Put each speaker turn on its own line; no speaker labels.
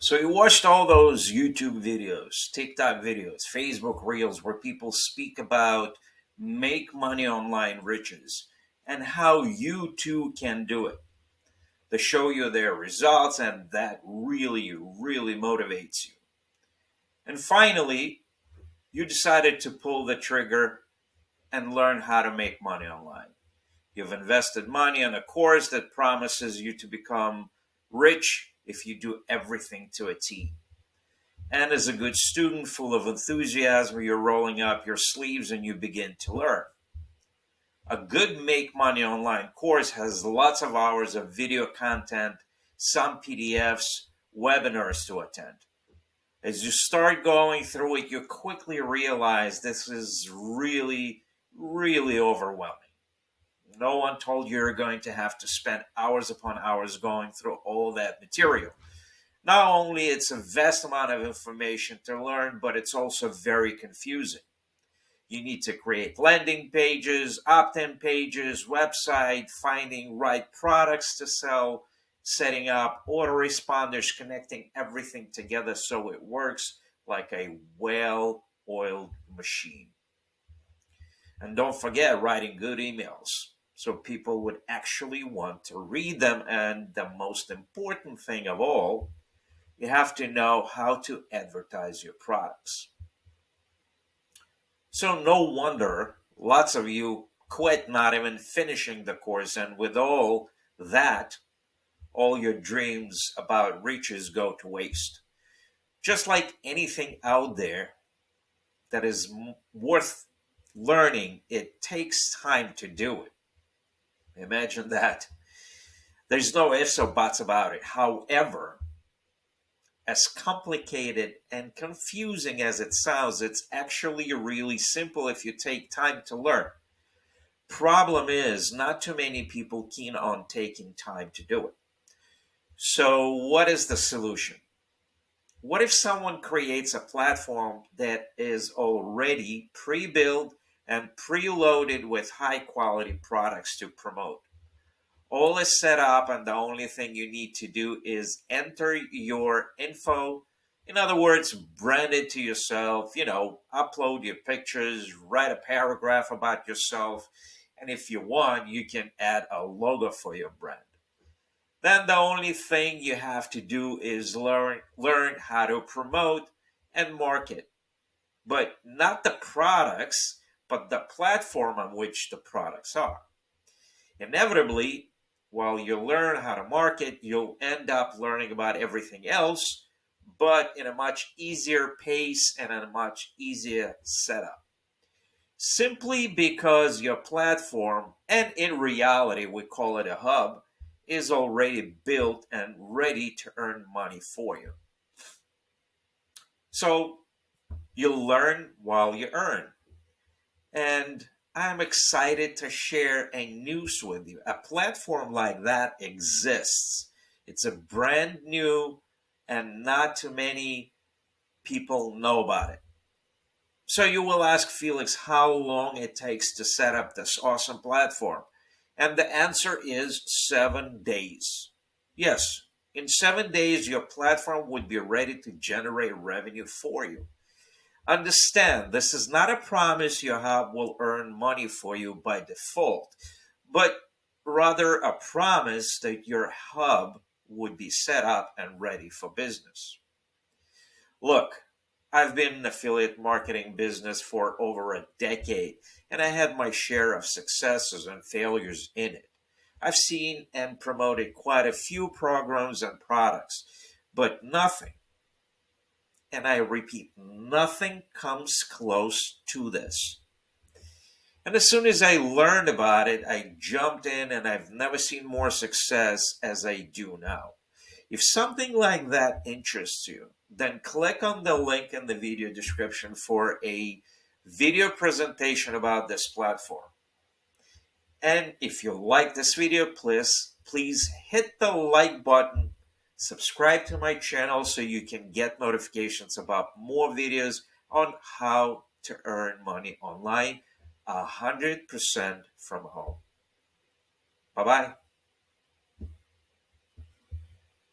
So you watched all those YouTube videos, TikTok videos, Facebook Reels, where people speak about make money online riches and how you too can do it. They show you their results, and that really motivates you. And finally, you decided to pull the trigger and learn how to make money online. You've invested money in a course that promises you to become rich if you do everything to a T. And as a good student full of enthusiasm, you're rolling up your sleeves and you begin to learn. A good Make Money Online course has lots of hours of video content, some PDFs, webinars to attend. As you start going through it, you quickly realize this is really overwhelming. No one told you you're going to have to spend hours upon hours going through all that material. Not only it's a vast amount of information to learn, but it's also very confusing. You need to create landing pages, opt-in pages, website, finding right products to sell, setting up autoresponders, connecting everything together so it works like a well-oiled machine. And don't forget writing good emails so people would actually want to read them. And the most important thing of all, you have to know how to advertise your products. So no wonder lots of you quit not even finishing the course, and with all that, all your dreams about riches go to waste. Just like anything out there that is worth learning, it takes time to do it. Imagine that. There's no ifs or buts about it. However, as complicated and confusing as it sounds, it's actually really simple if you take time to learn. Problem is, not too many people keen on taking time to do it. So what is the solution? What if someone creates a platform that is already pre-built and preloaded with high quality products to promote? All is set up, and the only thing you need to do is enter your info. In other words, brand it to yourself, upload your pictures, write a paragraph about yourself, and if you want, you can add a logo for your brand. Then the only thing you have to do is learn how to promote and market, but not the products, but the platform on which the products are. Inevitably, while you learn how to market, you'll end up learning about everything else, but in a much easier pace and a much easier setup. Simply because your platform, and in reality we call it a hub, is already built and ready to earn money for you. So you learn while you earn. And I'm excited to share a news with you. A platform like that exists. It's a brand new and not too many people know about it. So you will ask Felix how long it takes to set up this awesome platform. And the answer is 7 days. Yes, in 7 days, your platform would be ready to generate revenue for you. Understand, this is not a promise your hub will earn money for you by default, but rather a promise that your hub would be set up and ready for business. Look, I've been in affiliate marketing business for over a decade, and I had my share of successes and failures in it. I've seen and promoted quite a few programs and products, but nothing, and I repeat, nothing comes close to this. And as soon as I learned about it, I jumped in, and I've never seen more success as I do now. If something like that interests you, then click on the link in the video description for a video presentation about this platform. And if you like this video, please hit the like button. Subscribe to my channel so you can get notifications about more videos on how to earn money online 100% from home. Bye-bye.